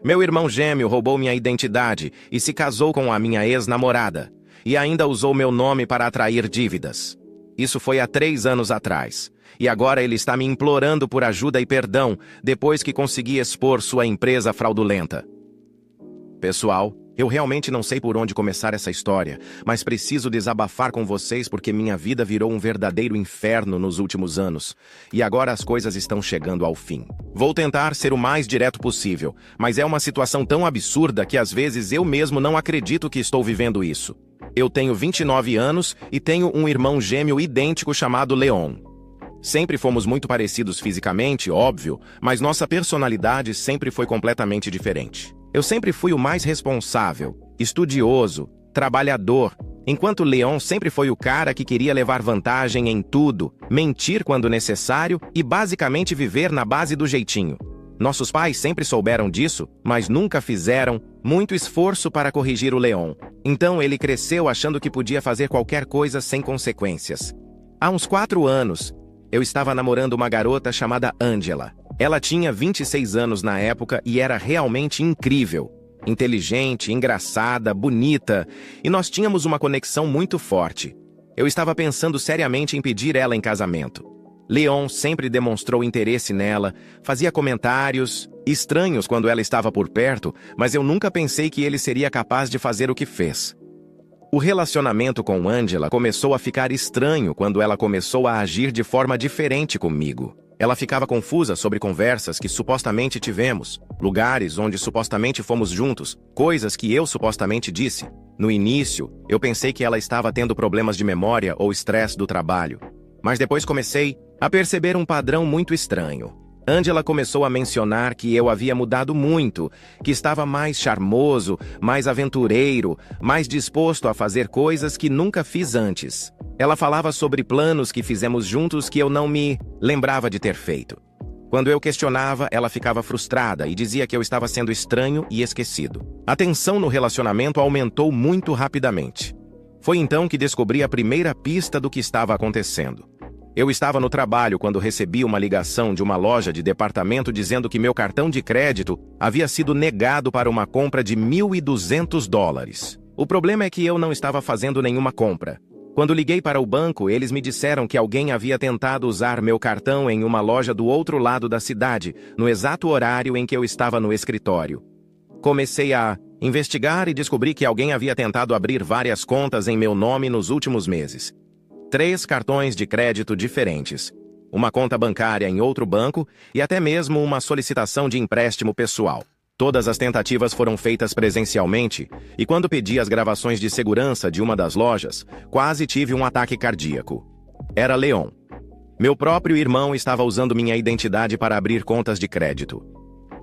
Meu irmão gêmeo roubou minha identidade e se casou com a minha ex-namorada. E ainda usou meu nome para atrair dívidas. Isso foi há 3 anos atrás. E agora ele está me implorando por ajuda e perdão depois que consegui expor sua empresa fraudulenta. Pessoal, eu realmente não sei por onde começar essa história, mas preciso desabafar com vocês porque minha vida virou um verdadeiro inferno nos últimos anos. E agora as coisas estão chegando ao fim. Vou tentar ser o mais direto possível, mas é uma situação tão absurda que às vezes eu mesmo não acredito que estou vivendo isso. Eu tenho 29 anos e tenho um irmão gêmeo idêntico chamado Leon. Sempre fomos muito parecidos fisicamente, óbvio, mas nossa personalidade sempre foi completamente diferente. Eu sempre fui o mais responsável, estudioso, trabalhador, enquanto Leon sempre foi o cara que queria levar vantagem em tudo, mentir quando necessário e basicamente viver na base do jeitinho. Nossos pais sempre souberam disso, mas nunca fizeram muito esforço para corrigir o Leon. Então ele cresceu achando que podia fazer qualquer coisa sem consequências. Há uns 4 anos, eu estava namorando uma garota chamada Angela. Ela tinha 26 anos na época e era realmente incrível. Inteligente, engraçada, bonita, e nós tínhamos uma conexão muito forte. Eu estava pensando seriamente em pedir ela em casamento. Leon sempre demonstrou interesse nela, fazia comentários estranhos quando ela estava por perto, mas eu nunca pensei que ele seria capaz de fazer o que fez. O relacionamento com Angela começou a ficar estranho quando ela começou a agir de forma diferente comigo. Ela ficava confusa sobre conversas que supostamente tivemos, lugares onde supostamente fomos juntos, coisas que eu supostamente disse. No início, eu pensei que ela estava tendo problemas de memória ou estresse do trabalho. Mas depois comecei a perceber um padrão muito estranho. Angela começou a mencionar que eu havia mudado muito, que estava mais charmoso, mais aventureiro, mais disposto a fazer coisas que nunca fiz antes. Ela falava sobre planos que fizemos juntos que eu não me lembrava de ter feito. Quando eu questionava, ela ficava frustrada e dizia que eu estava sendo estranho e esquecido. A tensão no relacionamento aumentou muito rapidamente. Foi então que descobri a primeira pista do que estava acontecendo. Eu estava no trabalho quando recebi uma ligação de uma loja de departamento dizendo que meu cartão de crédito havia sido negado para uma compra de $1.200. O problema é que eu não estava fazendo nenhuma compra. Quando liguei para o banco, eles me disseram que alguém havia tentado usar meu cartão em uma loja do outro lado da cidade, no exato horário em que eu estava no escritório. Comecei a investigar e descobri que alguém havia tentado abrir várias contas em meu nome nos últimos meses. 3 cartões de crédito diferentes, uma conta bancária em outro banco e até mesmo uma solicitação de empréstimo pessoal. Todas as tentativas foram feitas presencialmente e quando pedi as gravações de segurança de uma das lojas, quase tive um ataque cardíaco. Era Leon. Meu próprio irmão estava usando minha identidade para abrir contas de crédito.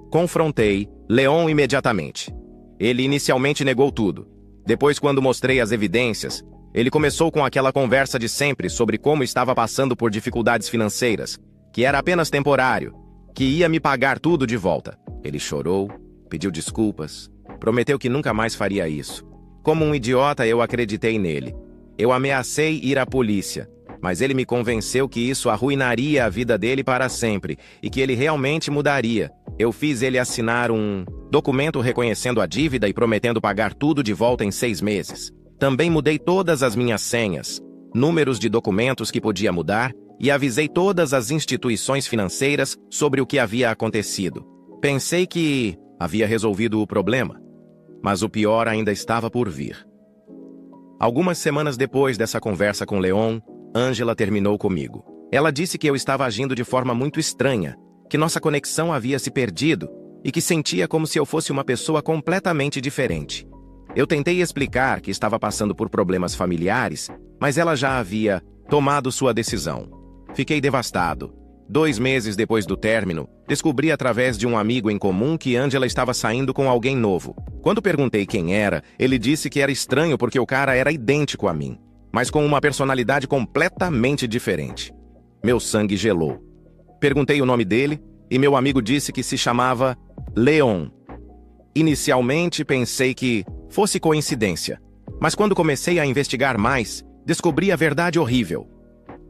Confrontei Leon imediatamente. Ele inicialmente negou tudo. Depois, quando mostrei as evidências, ele começou com aquela conversa de sempre sobre como estava passando por dificuldades financeiras, que era apenas temporário, que ia me pagar tudo de volta. Ele chorou, pediu desculpas, prometeu que nunca mais faria isso. Como um idiota, eu acreditei nele. Eu ameacei ir à polícia, mas ele me convenceu que isso arruinaria a vida dele para sempre e que ele realmente mudaria. Eu fiz ele assinar um documento reconhecendo a dívida e prometendo pagar tudo de volta em 6 meses. Também mudei todas as minhas senhas, números de documentos que podia mudar e avisei todas as instituições financeiras sobre o que havia acontecido. Pensei que havia resolvido o problema, mas o pior ainda estava por vir. Algumas semanas depois dessa conversa com Leon, Angela terminou comigo. Ela disse que eu estava agindo de forma muito estranha, que nossa conexão havia se perdido e que sentia como se eu fosse uma pessoa completamente diferente. Eu tentei explicar que estava passando por problemas familiares, mas ela já havia tomado sua decisão. Fiquei devastado. 2 meses depois do término, descobri através de um amigo em comum que Angela estava saindo com alguém novo. Quando perguntei quem era, ele disse que era estranho porque o cara era idêntico a mim, mas com uma personalidade completamente diferente. Meu sangue gelou. Perguntei o nome dele e meu amigo disse que se chamava Leon. Inicialmente pensei que fosse coincidência, mas quando comecei a investigar mais, descobri a verdade horrível.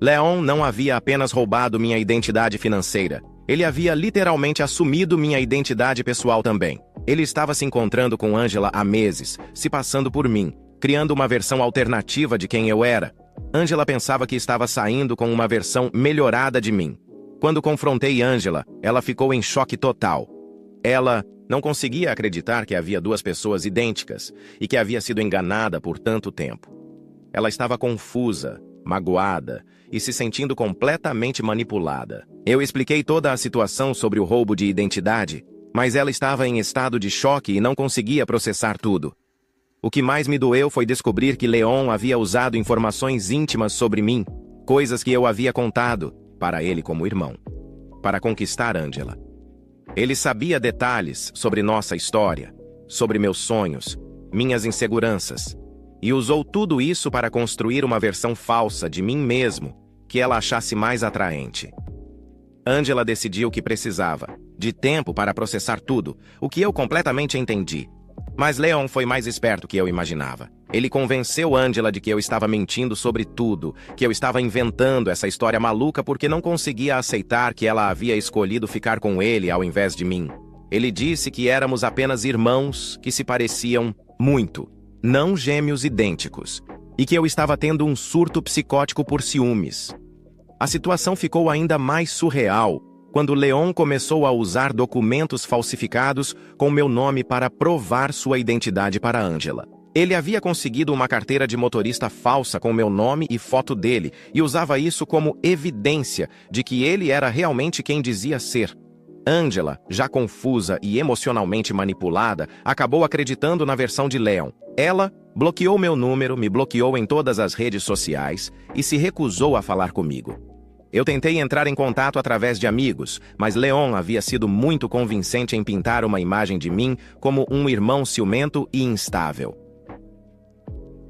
Leon não havia apenas roubado minha identidade financeira, ele havia literalmente assumido minha identidade pessoal também. Ele estava se encontrando com Angela há meses, se passando por mim, criando uma versão alternativa de quem eu era. Angela pensava que estava saindo com uma versão melhorada de mim. Quando confrontei Angela, ela ficou em choque total. Ela não conseguia acreditar que havia duas pessoas idênticas e que havia sido enganada por tanto tempo. Ela estava confusa, magoada e se sentindo completamente manipulada. Eu expliquei toda a situação sobre o roubo de identidade, mas ela estava em estado de choque e não conseguia processar tudo. O que mais me doeu foi descobrir que Leon havia usado informações íntimas sobre mim, coisas que eu havia contado para ele como irmão, para conquistar Angela. Ele sabia detalhes sobre nossa história, sobre meus sonhos, minhas inseguranças, e usou tudo isso para construir uma versão falsa de mim mesmo que ela achasse mais atraente. Angela decidiu que precisava de tempo para processar tudo, o que eu completamente entendi. Mas Leon foi mais esperto que eu imaginava. Ele convenceu Angela de que eu estava mentindo sobre tudo, que eu estava inventando essa história maluca porque não conseguia aceitar que ela havia escolhido ficar com ele ao invés de mim. Ele disse que éramos apenas irmãos que se pareciam muito, não gêmeos idênticos, e que eu estava tendo um surto psicótico por ciúmes. A situação ficou ainda mais surreal quando Leon começou a usar documentos falsificados com meu nome para provar sua identidade para Angela. Ele havia conseguido uma carteira de motorista falsa com meu nome e foto dele e usava isso como evidência de que ele era realmente quem dizia ser. Angela, já confusa e emocionalmente manipulada, acabou acreditando na versão de Leon. Ela bloqueou meu número, me bloqueou em todas as redes sociais e se recusou a falar comigo. Eu tentei entrar em contato através de amigos, mas Leon havia sido muito convincente em pintar uma imagem de mim como um irmão ciumento e instável.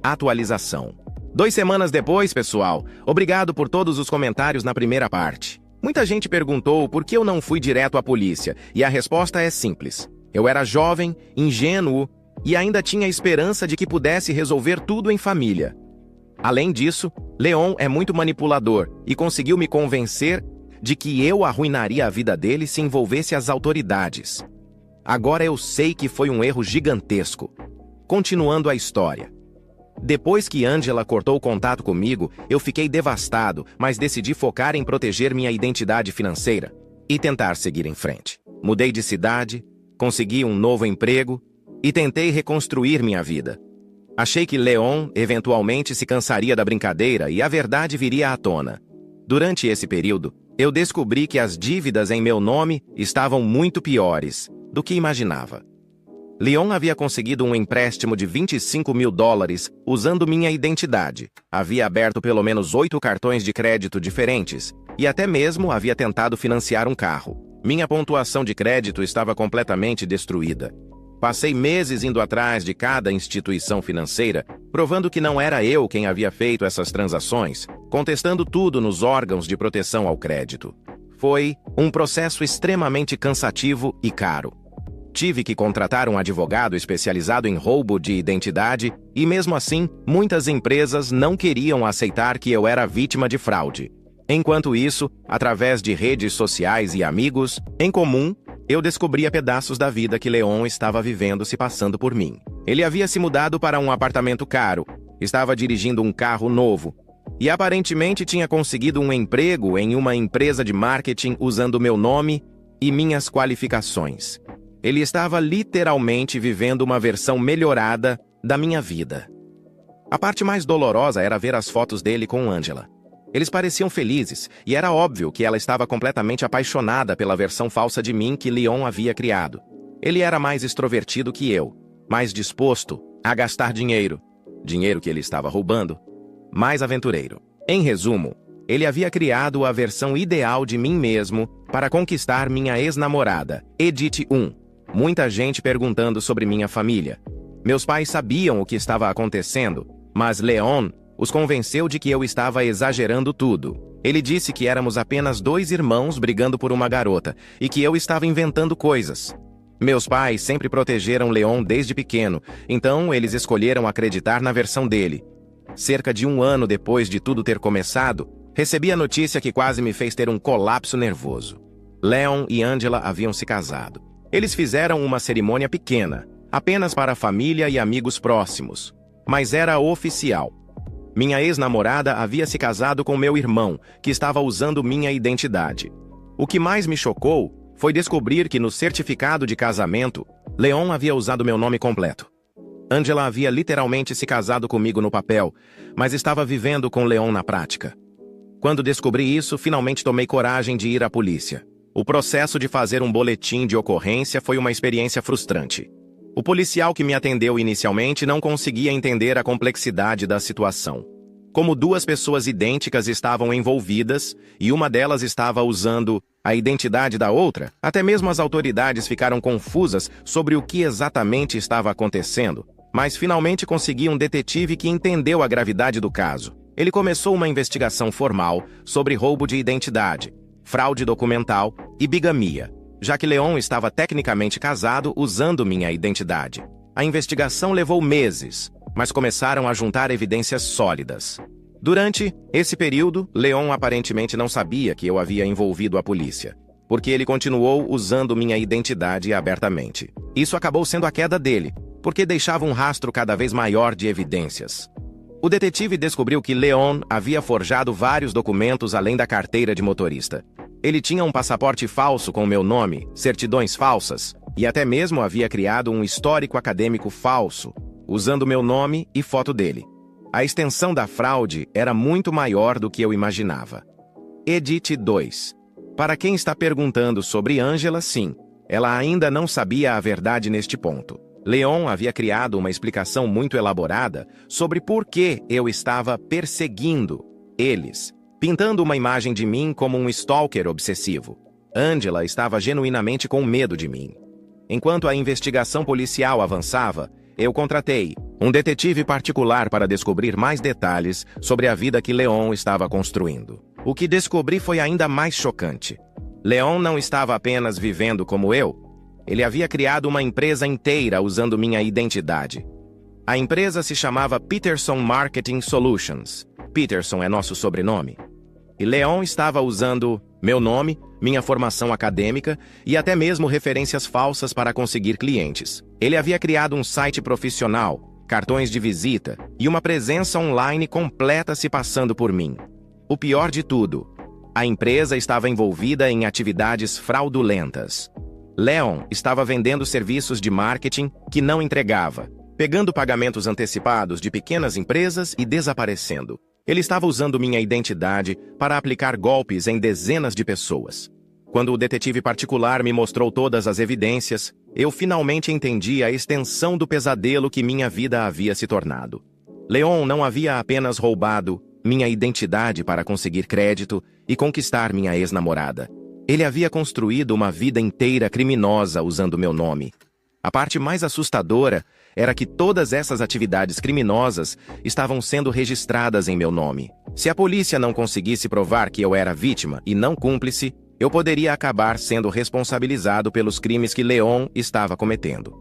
Atualização. 2 semanas depois, pessoal, obrigado por todos os comentários na primeira parte. Muita gente perguntou por que eu não fui direto à polícia, e a resposta é simples. Eu era jovem, ingênuo e ainda tinha esperança de que pudesse resolver tudo em família. Além disso, Leon é muito manipulador e conseguiu me convencer de que eu arruinaria a vida dele se envolvesse as autoridades. Agora eu sei que foi um erro gigantesco. Continuando a história. Depois que Angela cortou o contato comigo, eu fiquei devastado, mas decidi focar em proteger minha identidade financeira e tentar seguir em frente. Mudei de cidade, consegui um novo emprego e tentei reconstruir minha vida. Achei que Leon eventualmente se cansaria da brincadeira e a verdade viria à tona. Durante esse período, eu descobri que as dívidas em meu nome estavam muito piores do que imaginava. Leon havia conseguido um empréstimo de $25 mil usando minha identidade. Havia aberto pelo menos 8 cartões de crédito diferentes e até mesmo havia tentado financiar um carro. Minha pontuação de crédito estava completamente destruída. Passei meses indo atrás de cada instituição financeira, provando que não era eu quem havia feito essas transações, contestando tudo nos órgãos de proteção ao crédito. Foi um processo extremamente cansativo e caro. Tive que contratar um advogado especializado em roubo de identidade e, mesmo assim, muitas empresas não queriam aceitar que eu era vítima de fraude. Enquanto isso, através de redes sociais e amigos em comum, eu descobria pedaços da vida que Leon estava vivendo se passando por mim. Ele havia se mudado para um apartamento caro, estava dirigindo um carro novo e aparentemente tinha conseguido um emprego em uma empresa de marketing usando meu nome e minhas qualificações. Ele estava literalmente vivendo uma versão melhorada da minha vida. A parte mais dolorosa era ver as fotos dele com Angela. Eles pareciam felizes, e era óbvio que ela estava completamente apaixonada pela versão falsa de mim que Leon havia criado. Ele era mais extrovertido que eu, mais disposto a gastar dinheiro que ele estava roubando, mais aventureiro. Em resumo, ele havia criado a versão ideal de mim mesmo para conquistar minha ex-namorada, Edith 1. Muita gente perguntando sobre minha família. Meus pais sabiam o que estava acontecendo, mas Leon os convenceu de que eu estava exagerando tudo. Ele disse que éramos apenas 2 irmãos brigando por uma garota e que eu estava inventando coisas. Meus pais sempre protegeram Leon desde pequeno, então eles escolheram acreditar na versão dele. Cerca de 1 ano depois de tudo ter começado, recebi a notícia que quase me fez ter um colapso nervoso. Leon e Angela haviam se casado. Eles fizeram uma cerimônia pequena, apenas para a família e amigos próximos, mas era oficial. Minha ex-namorada havia se casado com meu irmão, que estava usando minha identidade. O que mais me chocou foi descobrir que no certificado de casamento, Leon havia usado meu nome completo. Angela havia literalmente se casado comigo no papel, mas estava vivendo com Leon na prática. Quando descobri isso, finalmente tomei coragem de ir à polícia. O processo de fazer um boletim de ocorrência foi uma experiência frustrante. O policial que me atendeu inicialmente não conseguia entender a complexidade da situação. Como duas pessoas idênticas estavam envolvidas e uma delas estava usando a identidade da outra, até mesmo as autoridades ficaram confusas sobre o que exatamente estava acontecendo, mas finalmente consegui um detetive que entendeu a gravidade do caso. Ele começou uma investigação formal sobre roubo de identidade, fraude documental e bigamia, já que Leon estava tecnicamente casado usando minha identidade. A investigação levou meses, mas começaram a juntar evidências sólidas. Durante esse período, Leon aparentemente não sabia que eu havia envolvido a polícia, porque ele continuou usando minha identidade abertamente. Isso acabou sendo a queda dele, porque deixava um rastro cada vez maior de evidências. O detetive descobriu que Leon havia forjado vários documentos além da carteira de motorista. Ele tinha um passaporte falso com meu nome, certidões falsas, e até mesmo havia criado um histórico acadêmico falso, usando meu nome e foto dele. A extensão da fraude era muito maior do que eu imaginava. Edit 2. Para quem está perguntando sobre Angela, sim, ela ainda não sabia a verdade neste ponto. Leon havia criado uma explicação muito elaborada sobre por que eu estava perseguindo eles, pintando uma imagem de mim como um stalker obsessivo. Angela estava genuinamente com medo de mim. Enquanto a investigação policial avançava, eu contratei um detetive particular para descobrir mais detalhes sobre a vida que Leon estava construindo. O que descobri foi ainda mais chocante. Leon não estava apenas vivendo como eu. Ele havia criado uma empresa inteira usando minha identidade. A empresa se chamava Peterson Marketing Solutions. Peterson é nosso sobrenome. E Leon estava usando meu nome, minha formação acadêmica e até mesmo referências falsas para conseguir clientes. Ele havia criado um site profissional, cartões de visita e uma presença online completa se passando por mim. O pior de tudo, a empresa estava envolvida em atividades fraudulentas. Leon estava vendendo serviços de marketing que não entregava, pegando pagamentos antecipados de pequenas empresas e desaparecendo. Ele estava usando minha identidade para aplicar golpes em dezenas de pessoas. Quando o detetive particular me mostrou todas as evidências, eu finalmente entendi a extensão do pesadelo que minha vida havia se tornado. Leon não havia apenas roubado minha identidade para conseguir crédito e conquistar minha ex-namorada. Ele havia construído uma vida inteira criminosa usando meu nome. A parte mais assustadora era que todas essas atividades criminosas estavam sendo registradas em meu nome. Se a polícia não conseguisse provar que eu era vítima e não cúmplice, eu poderia acabar sendo responsabilizado pelos crimes que Leon estava cometendo.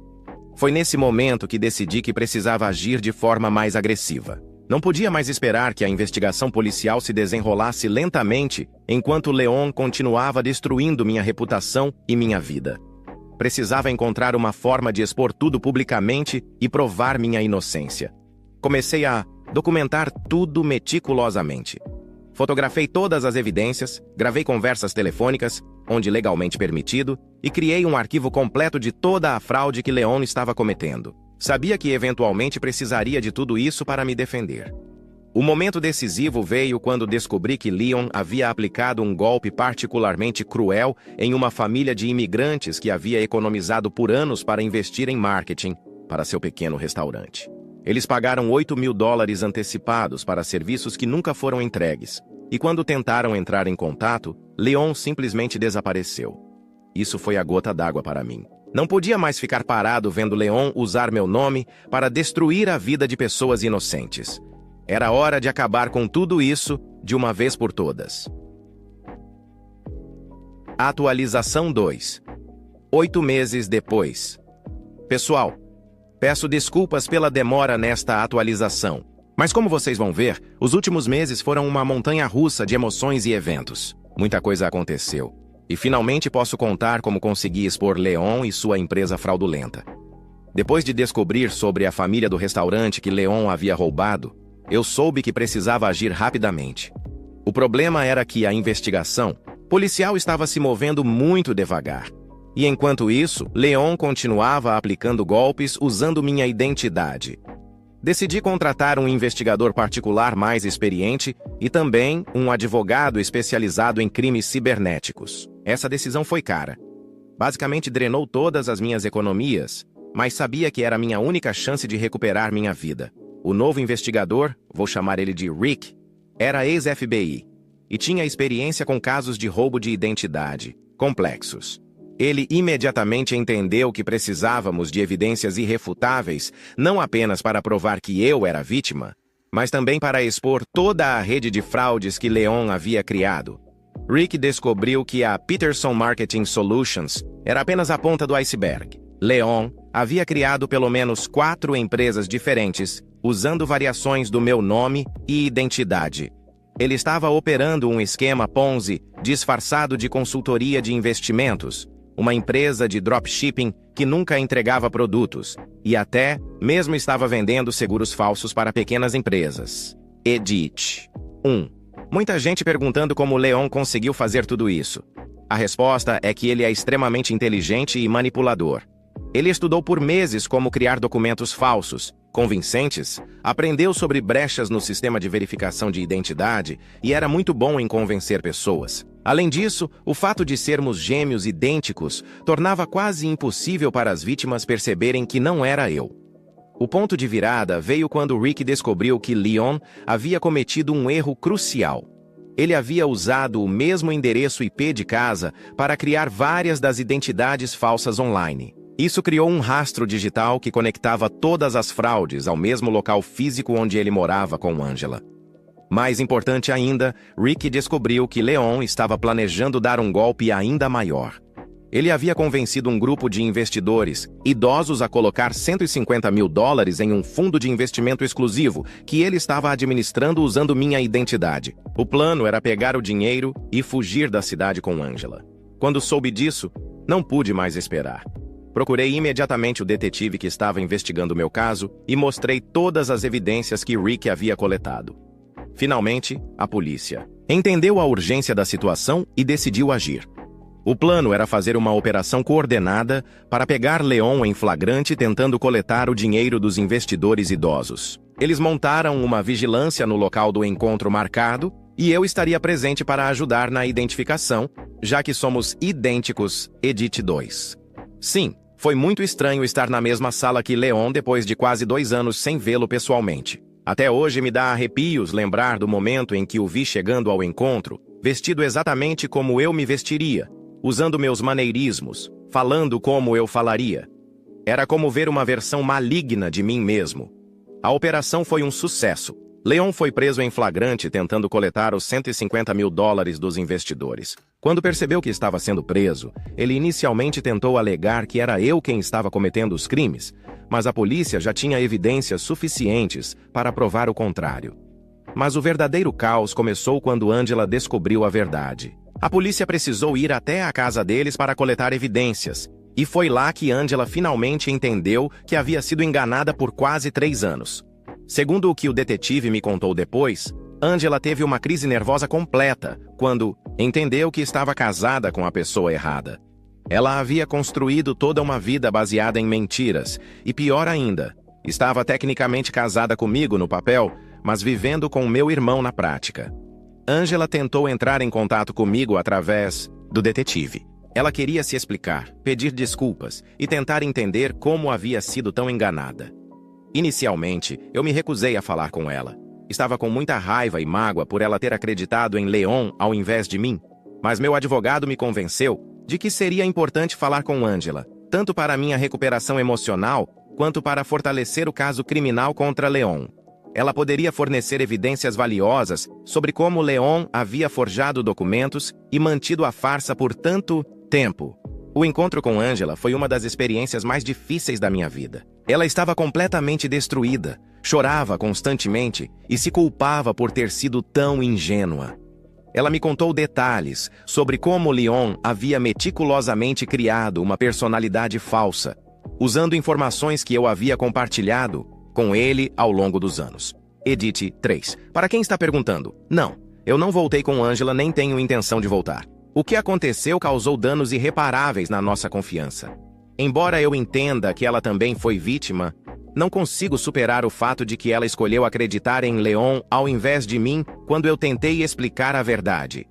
Foi nesse momento que decidi que precisava agir de forma mais agressiva. Não podia mais esperar que a investigação policial se desenrolasse lentamente enquanto Leon continuava destruindo minha reputação e minha vida. Precisava encontrar uma forma de expor tudo publicamente e provar minha inocência. Comecei a documentar tudo meticulosamente. Fotografei todas as evidências, gravei conversas telefônicas, onde legalmente permitido, e criei um arquivo completo de toda a fraude que Leon estava cometendo. Sabia que eventualmente precisaria de tudo isso para me defender. O momento decisivo veio quando descobri que Leon havia aplicado um golpe particularmente cruel em uma família de imigrantes que havia economizado por anos para investir em marketing para seu pequeno restaurante. Eles pagaram $8.000 antecipados para serviços que nunca foram entregues, e quando tentaram entrar em contato, Leon simplesmente desapareceu. Isso foi a gota d'água para mim. Não podia mais ficar parado vendo Leon usar meu nome para destruir a vida de pessoas inocentes. Era hora de acabar com tudo isso de uma vez por todas. Atualização 2. 8 meses depois. Pessoal, peço desculpas pela demora nesta atualização, mas como vocês vão ver, os últimos meses foram uma montanha-russa de emoções e eventos. Muita coisa aconteceu. E finalmente posso contar como consegui expor Leon e sua empresa fraudulenta. Depois de descobrir sobre a família do restaurante que Leon havia roubado, eu soube que precisava agir rapidamente. O problema era que a investigação policial estava se movendo muito devagar. E enquanto isso, Leon continuava aplicando golpes usando minha identidade. Decidi contratar um investigador particular mais experiente e também um advogado especializado em crimes cibernéticos. Essa decisão foi cara. Basicamente drenou todas as minhas economias, mas sabia que era minha única chance de recuperar minha vida. O novo investigador, vou chamar ele de Rick, era ex-FBI e tinha experiência com casos de roubo de identidade complexos. Ele imediatamente entendeu que precisávamos de evidências irrefutáveis, não apenas para provar que eu era vítima, mas também para expor toda a rede de fraudes que Leon havia criado. Rick descobriu que a Peterson Marketing Solutions era apenas a ponta do iceberg. Leon havia criado pelo menos 4 empresas diferentes, usando variações do meu nome e identidade. Ele estava operando um esquema Ponzi disfarçado de consultoria de investimentos, uma empresa de dropshipping que nunca entregava produtos, e até mesmo estava vendendo seguros falsos para pequenas empresas. Edit 1. Muita gente perguntando como Leon conseguiu fazer tudo isso. A resposta é que ele é extremamente inteligente e manipulador. Ele estudou por meses como criar documentos falsos, convincentes, aprendeu sobre brechas no sistema de verificação de identidade e era muito bom em convencer pessoas. Além disso, o fato de sermos gêmeos idênticos tornava quase impossível para as vítimas perceberem que não era eu. O ponto de virada veio quando Rick descobriu que Leon havia cometido um erro crucial. Ele havia usado o mesmo endereço IP de casa para criar várias das identidades falsas online. Isso criou um rastro digital que conectava todas as fraudes ao mesmo local físico onde ele morava com Angela. Mais importante ainda, Rick descobriu que Leon estava planejando dar um golpe ainda maior. Ele havia convencido um grupo de investidores idosos a colocar $150 mil em um fundo de investimento exclusivo que ele estava administrando usando minha identidade. O plano era pegar o dinheiro e fugir da cidade com Angela. Quando soube disso, não pude mais esperar. Procurei imediatamente o detetive que estava investigando meu caso e mostrei todas as evidências que Rick havia coletado. Finalmente, a polícia entendeu a urgência da situação e decidiu agir. O plano era fazer uma operação coordenada para pegar Leon em flagrante tentando coletar o dinheiro dos investidores idosos. Eles montaram uma vigilância no local do encontro marcado e eu estaria presente para ajudar na identificação, já que somos idênticos, Edit 2. Sim, foi muito estranho estar na mesma sala que Leon depois de quase 2 anos sem vê-lo pessoalmente. Até hoje me dá arrepios lembrar do momento em que o vi chegando ao encontro, vestido exatamente como eu me vestiria, usando meus maneirismos, falando como eu falaria. Era como ver uma versão maligna de mim mesmo. A operação foi um sucesso. Leon foi preso em flagrante tentando coletar os $150 mil dos investidores. Quando percebeu que estava sendo preso, ele inicialmente tentou alegar que era eu quem estava cometendo os crimes, mas a polícia já tinha evidências suficientes para provar o contrário. Mas o verdadeiro caos começou quando Angela descobriu a verdade. A polícia precisou ir até a casa deles para coletar evidências, e foi lá que Angela finalmente entendeu que havia sido enganada por quase 3 anos. Segundo o que o detetive me contou depois, Angela teve uma crise nervosa completa quando entendeu que estava casada com a pessoa errada. Ela havia construído toda uma vida baseada em mentiras, e pior ainda, estava tecnicamente casada comigo no papel, mas vivendo com meu irmão na prática. Angela tentou entrar em contato comigo através do detetive. Ela queria se explicar, pedir desculpas e tentar entender como havia sido tão enganada. Inicialmente, eu me recusei a falar com ela. Estava com muita raiva e mágoa por ela ter acreditado em Leon ao invés de mim, mas meu advogado me convenceu de que seria importante falar com Angela, tanto para minha recuperação emocional, quanto para fortalecer o caso criminal contra Leon. Ela poderia fornecer evidências valiosas sobre como Leon havia forjado documentos e mantido a farsa por tanto tempo. O encontro com Angela foi uma das experiências mais difíceis da minha vida. Ela estava completamente destruída, chorava constantemente e se culpava por ter sido tão ingênua. Ela me contou detalhes sobre como Leon havia meticulosamente criado uma personalidade falsa, usando informações que eu havia compartilhado com ele ao longo dos anos. Edit 3. Para quem está perguntando, não, eu não voltei com Angela nem tenho intenção de voltar. O que aconteceu causou danos irreparáveis na nossa confiança. Embora eu entenda que ela também foi vítima, não consigo superar o fato de que ela escolheu acreditar em Leon ao invés de mim quando eu tentei explicar a verdade.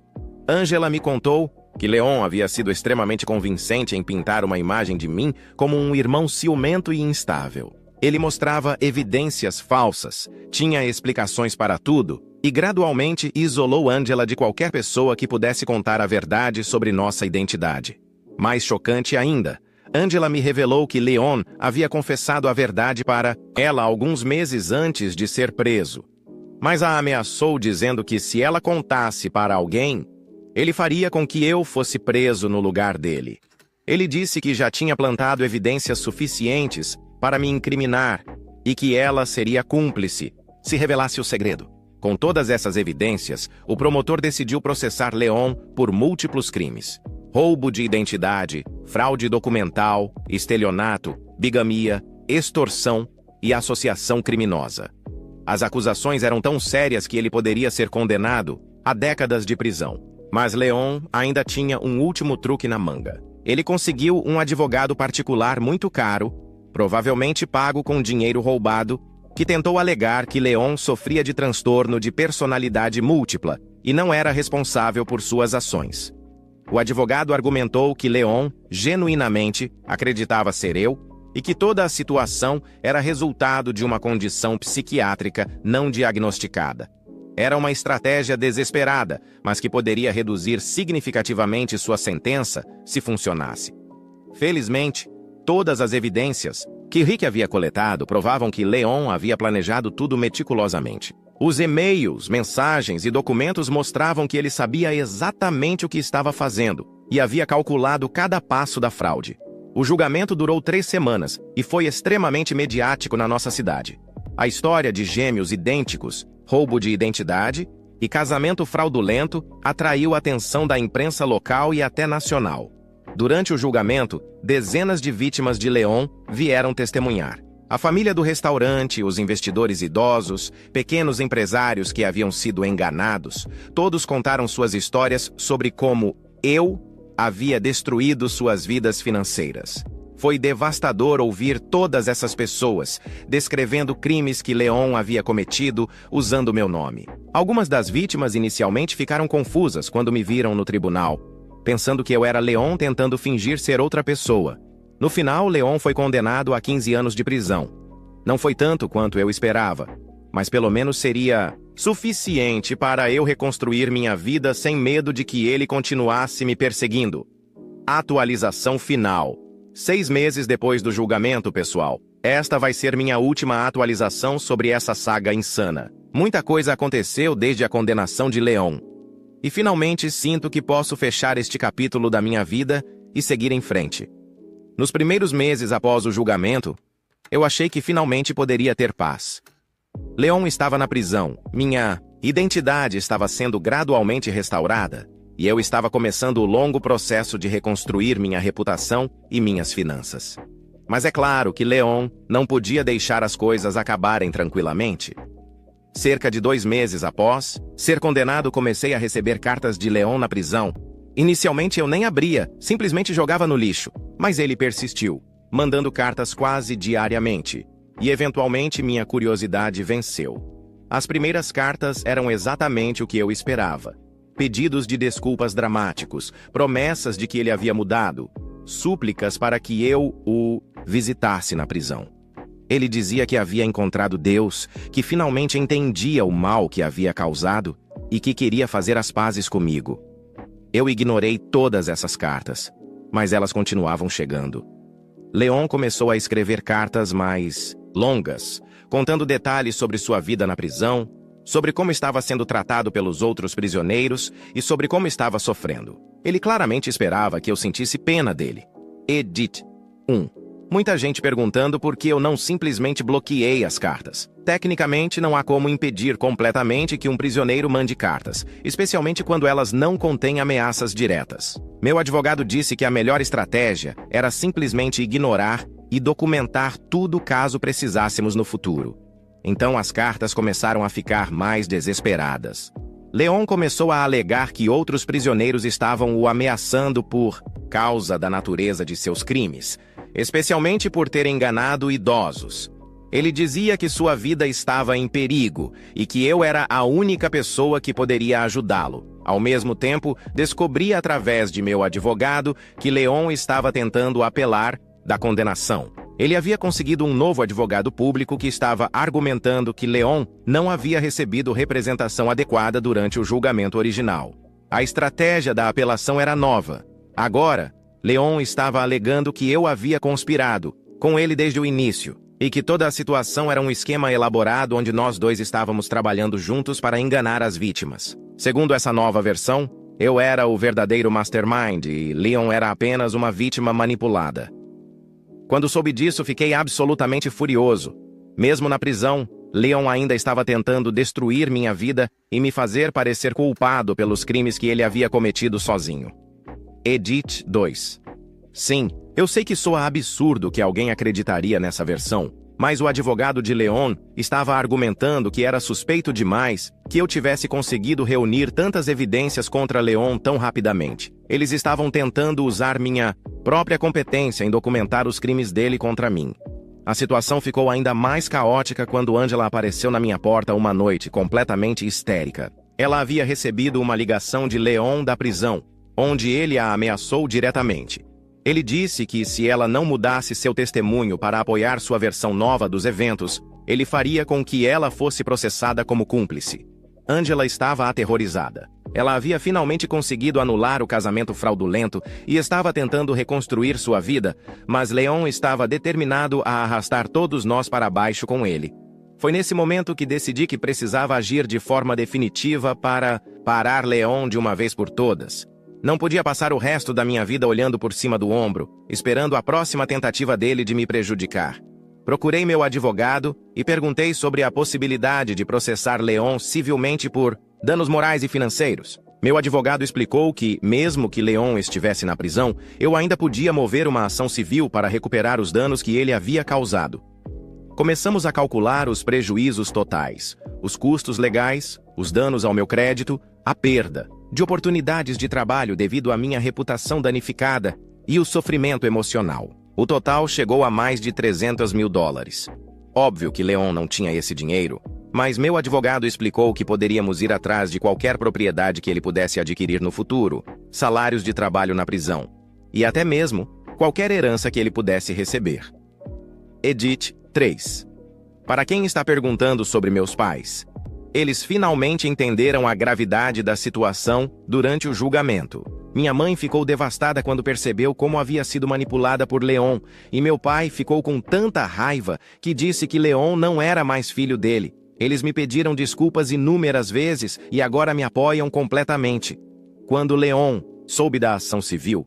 Angela me contou que Leon havia sido extremamente convincente em pintar uma imagem de mim como um irmão ciumento e instável. Ele mostrava evidências falsas, tinha explicações para tudo e gradualmente isolou Angela de qualquer pessoa que pudesse contar a verdade sobre nossa identidade. Mais chocante ainda, Angela me revelou que Leon havia confessado a verdade para ela alguns meses antes de ser preso. Mas a ameaçou dizendo que se ela contasse para alguém, ele faria com que eu fosse preso no lugar dele. Ele disse que já tinha plantado evidências suficientes para me incriminar e que ela seria cúmplice se revelasse o segredo. Com todas essas evidências, o promotor decidiu processar Leon por múltiplos crimes: roubo de identidade, fraude documental, estelionato, bigamia, extorsão e associação criminosa. As acusações eram tão sérias que ele poderia ser condenado a décadas de prisão. Mas Leon ainda tinha um último truque na manga. Ele conseguiu um advogado particular muito caro, provavelmente pago com dinheiro roubado, que tentou alegar que Leon sofria de transtorno de personalidade múltipla e não era responsável por suas ações. O advogado argumentou que Leon, genuinamente, acreditava ser eu e que toda a situação era resultado de uma condição psiquiátrica não diagnosticada. Era uma estratégia desesperada, mas que poderia reduzir significativamente sua sentença se funcionasse. Felizmente, todas as evidências que Rick havia coletado provavam que Leon havia planejado tudo meticulosamente. Os e-mails, mensagens e documentos mostravam que ele sabia exatamente o que estava fazendo e havia calculado cada passo da fraude. O julgamento durou 3 semanas e foi extremamente mediático na nossa cidade. A história de gêmeos idênticos, roubo de identidade e casamento fraudulento atraiu a atenção da imprensa local e até nacional. Durante o julgamento, dezenas de vítimas de Leon vieram testemunhar. A família do restaurante, os investidores idosos, pequenos empresários que haviam sido enganados, todos contaram suas histórias sobre como eu havia destruído suas vidas financeiras. Foi devastador ouvir todas essas pessoas descrevendo crimes que Leon havia cometido usando meu nome. Algumas das vítimas inicialmente ficaram confusas quando me viram no tribunal, pensando que eu era Leon tentando fingir ser outra pessoa. No final, Leon foi condenado a 15 anos de prisão. Não foi tanto quanto eu esperava, mas pelo menos seria suficiente para eu reconstruir minha vida sem medo de que ele continuasse me perseguindo. Atualização final. 6 meses depois do julgamento, pessoal. Esta vai ser minha última atualização sobre essa saga insana. Muita coisa aconteceu desde a condenação de Leon. E finalmente sinto que posso fechar este capítulo da minha vida e seguir em frente. Nos primeiros meses após o julgamento, eu achei que finalmente poderia ter paz. Leon estava na prisão, minha identidade estava sendo gradualmente restaurada, e eu estava começando o longo processo de reconstruir minha reputação e minhas finanças. Mas é claro que Leon não podia deixar as coisas acabarem tranquilamente. Cerca de 2 meses após ser condenado, comecei a receber cartas de Leon na prisão. Inicialmente eu nem abria, simplesmente jogava no lixo, mas ele persistiu, mandando cartas quase diariamente, e eventualmente minha curiosidade venceu. As primeiras cartas eram exatamente o que eu esperava. Pedidos de desculpas dramáticos, promessas de que ele havia mudado, súplicas para que eu o visitasse na prisão. Ele dizia que havia encontrado Deus, que finalmente entendia o mal que havia causado e que queria fazer as pazes comigo. Eu ignorei todas essas cartas, mas elas continuavam chegando. Leon começou a escrever cartas mais longas, contando detalhes sobre sua vida na prisão, sobre como estava sendo tratado pelos outros prisioneiros e sobre como estava sofrendo. Ele claramente esperava que eu sentisse pena dele. Edit 1. Muita gente perguntando por que eu não simplesmente bloqueei as cartas. Tecnicamente, não há como impedir completamente que um prisioneiro mande cartas, especialmente quando elas não contêm ameaças diretas. Meu advogado disse que a melhor estratégia era simplesmente ignorar e documentar tudo caso precisássemos no futuro. Então as cartas começaram a ficar mais desesperadas. Leon começou a alegar que outros prisioneiros estavam o ameaçando por causa da natureza de seus crimes, especialmente por ter enganado idosos. Ele dizia que sua vida estava em perigo e que eu era a única pessoa que poderia ajudá-lo. Ao mesmo tempo, descobri através de meu advogado que Leon estava tentando apelar da condenação. Ele havia conseguido um novo advogado público que estava argumentando que Leon não havia recebido representação adequada durante o julgamento original. A estratégia da apelação era nova. Agora, Leon estava alegando que eu havia conspirado com ele desde o início e que toda a situação era um esquema elaborado onde nós dois estávamos trabalhando juntos para enganar as vítimas. Segundo essa nova versão, eu era o verdadeiro mastermind e Leon era apenas uma vítima manipulada. Quando soube disso, fiquei absolutamente furioso. Mesmo na prisão, Leon ainda estava tentando destruir minha vida e me fazer parecer culpado pelos crimes que ele havia cometido sozinho. Edit 2. Sim, eu sei que soa absurdo que alguém acreditaria nessa versão, mas o advogado de Leon estava argumentando que era suspeito demais que eu tivesse conseguido reunir tantas evidências contra Leon tão rapidamente. Eles estavam tentando usar minha própria competência em documentar os crimes dele contra mim. A situação ficou ainda mais caótica quando Angela apareceu na minha porta uma noite, completamente histérica. Ela havia recebido uma ligação de Leon da prisão, onde ele a ameaçou diretamente. Ele disse que se ela não mudasse seu testemunho para apoiar sua versão nova dos eventos, ele faria com que ela fosse processada como cúmplice. Angela estava aterrorizada. Ela havia finalmente conseguido anular o casamento fraudulento e estava tentando reconstruir sua vida, mas Leon estava determinado a arrastar todos nós para baixo com ele. Foi nesse momento que decidi que precisava agir de forma definitiva para parar Leon de uma vez por todas. Não podia passar o resto da minha vida olhando por cima do ombro, esperando a próxima tentativa dele de me prejudicar. Procurei meu advogado e perguntei sobre a possibilidade de processar Leon civilmente por danos morais e financeiros. Meu advogado explicou que, mesmo que Leon estivesse na prisão, eu ainda podia mover uma ação civil para recuperar os danos que ele havia causado. Começamos a calcular os prejuízos totais, os custos legais, os danos ao meu crédito, a perda de oportunidades de trabalho devido à minha reputação danificada e o sofrimento emocional. O total chegou a mais de $300 mil. Óbvio que Leon não tinha esse dinheiro, mas meu advogado explicou que poderíamos ir atrás de qualquer propriedade que ele pudesse adquirir no futuro, salários de trabalho na prisão, e até mesmo qualquer herança que ele pudesse receber. Edit 3. Para quem está perguntando sobre meus pais, eles finalmente entenderam a gravidade da situação durante o julgamento. Minha mãe ficou devastada quando percebeu como havia sido manipulada por Leon, e meu pai ficou com tanta raiva que disse que Leon não era mais filho dele. Eles me pediram desculpas inúmeras vezes e agora me apoiam completamente. Quando Leon soube da ação civil,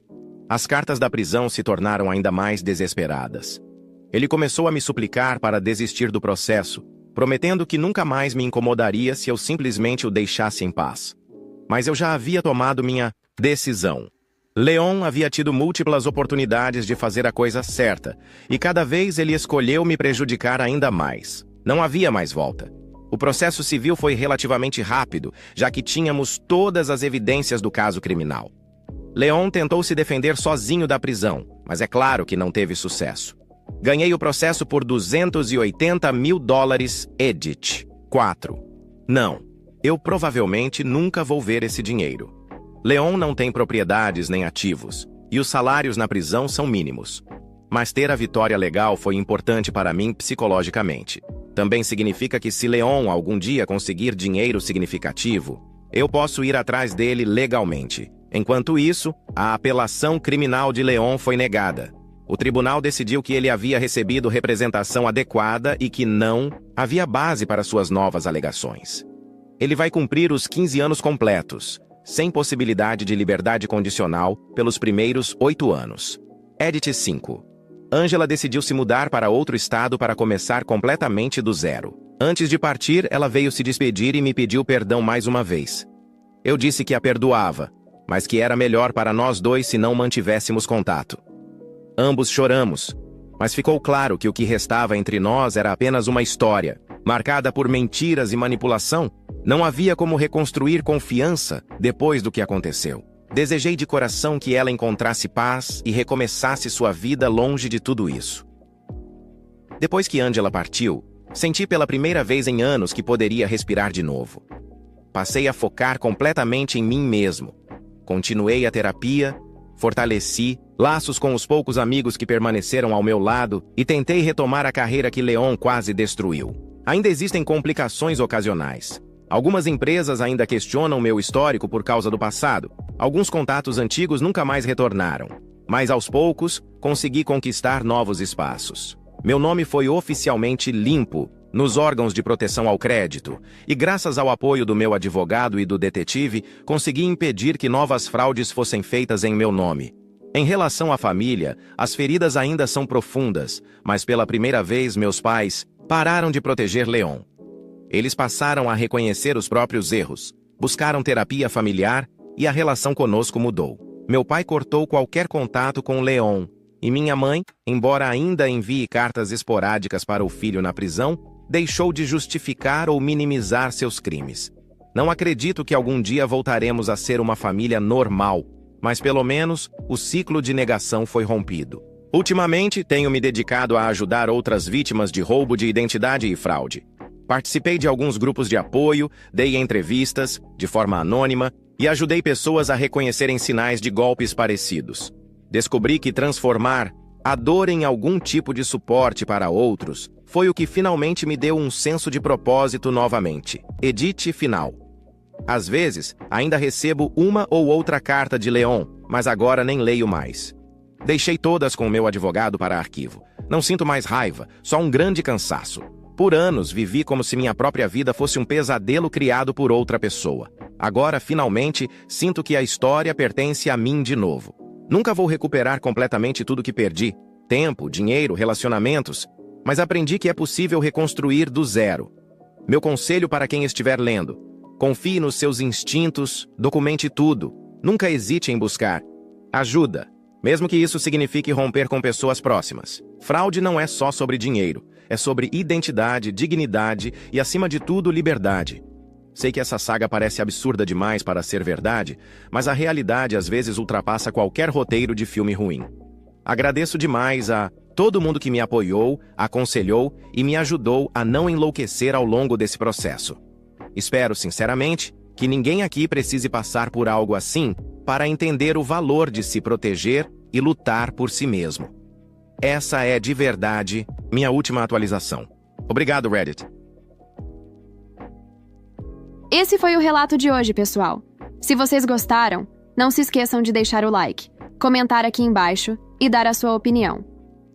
as cartas da prisão se tornaram ainda mais desesperadas. Ele começou a me suplicar para desistir do processo, prometendo que nunca mais me incomodaria se eu simplesmente o deixasse em paz. Mas eu já havia tomado minha decisão. Leon havia tido múltiplas oportunidades de fazer a coisa certa, e cada vez ele escolheu me prejudicar ainda mais. Não havia mais volta. O processo civil foi relativamente rápido, já que tínhamos todas as evidências do caso criminal. Leon tentou se defender sozinho da prisão, mas é claro que não teve sucesso. Ganhei o processo por $280 mil. Edit 4. Não, eu provavelmente nunca vou ver esse dinheiro. Leon não tem propriedades nem ativos, e os salários na prisão são mínimos. Mas ter a vitória legal foi importante para mim psicologicamente. Também significa que se Leon algum dia conseguir dinheiro significativo, eu posso ir atrás dele legalmente. Enquanto isso, a apelação criminal de Leon foi negada. O tribunal decidiu que ele havia recebido representação adequada e que não havia base para suas novas alegações. Ele vai cumprir os 15 anos completos, sem possibilidade de liberdade condicional, pelos primeiros 8 anos. Edit 5. Angela decidiu se mudar para outro estado para começar completamente do zero. Antes de partir, ela veio se despedir e me pediu perdão mais uma vez. Eu disse que a perdoava, mas que era melhor para nós dois se não mantivéssemos contato. Ambos choramos, mas ficou claro que o que restava entre nós era apenas uma história, marcada por mentiras e manipulação. Não havia como reconstruir confiança depois do que aconteceu. Desejei de coração que ela encontrasse paz e recomeçasse sua vida longe de tudo isso. Depois que Angela partiu, senti pela primeira vez em anos que poderia respirar de novo. Passei a focar completamente em mim mesmo. Continuei a terapia, fortaleci laços com os poucos amigos que permaneceram ao meu lado e tentei retomar a carreira que Leon quase destruiu. Ainda existem complicações ocasionais. Algumas empresas ainda questionam meu histórico por causa do passado. Alguns contatos antigos nunca mais retornaram. Mas aos poucos, consegui conquistar novos espaços. Meu nome foi oficialmente limpo nos órgãos de proteção ao crédito, e graças ao apoio do meu advogado e do detetive, consegui impedir que novas fraudes fossem feitas em meu nome. Em relação à família, as feridas ainda são profundas, mas pela primeira vez meus pais pararam de proteger Leon. Eles passaram a reconhecer os próprios erros, buscaram terapia familiar e a relação conosco mudou. Meu pai cortou qualquer contato com Leon, e minha mãe, embora ainda envie cartas esporádicas para o filho na prisão, deixou de justificar ou minimizar seus crimes. Não acredito que algum dia voltaremos a ser uma família normal, mas pelo menos o ciclo de negação foi rompido. Ultimamente, tenho me dedicado a ajudar outras vítimas de roubo de identidade e fraude. Participei de alguns grupos de apoio, dei entrevistas, de forma anônima, e ajudei pessoas a reconhecerem sinais de golpes parecidos. Descobri que transformar a dor em algum tipo de suporte para outros foi o que finalmente me deu um senso de propósito novamente. Edit final. Às vezes, ainda recebo uma ou outra carta de Leon, mas agora nem leio mais. Deixei todas com meu advogado para arquivo. Não sinto mais raiva, só um grande cansaço. Por anos, vivi como se minha própria vida fosse um pesadelo criado por outra pessoa. Agora, finalmente, sinto que a história pertence a mim de novo. Nunca vou recuperar completamente tudo que perdi. Tempo, dinheiro, relacionamentos. Mas aprendi que é possível reconstruir do zero. Meu conselho para quem estiver lendo: confie nos seus instintos, documente tudo. Nunca hesite em buscar ajuda, mesmo que isso signifique romper com pessoas próximas. Fraude não é só sobre dinheiro. É sobre identidade, dignidade e, acima de tudo, liberdade. Sei que essa saga parece absurda demais para ser verdade, mas a realidade às vezes ultrapassa qualquer roteiro de filme ruim. Agradeço demais a todo mundo que me apoiou, aconselhou e me ajudou a não enlouquecer ao longo desse processo. Espero, sinceramente, que ninguém aqui precise passar por algo assim para entender o valor de se proteger e lutar por si mesmo. Essa é, de verdade, minha última atualização. Obrigado, Reddit. Esse foi o relato de hoje, pessoal. Se vocês gostaram, não se esqueçam de deixar o like, comentar aqui embaixo e dar a sua opinião.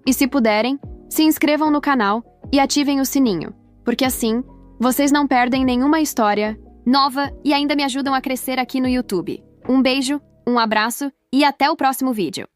E se puderem, se inscrevam no canal e ativem o sininho, porque assim, vocês não perdem nenhuma história nova e ainda me ajudam a crescer aqui no YouTube. Um beijo, um abraço e até o próximo vídeo.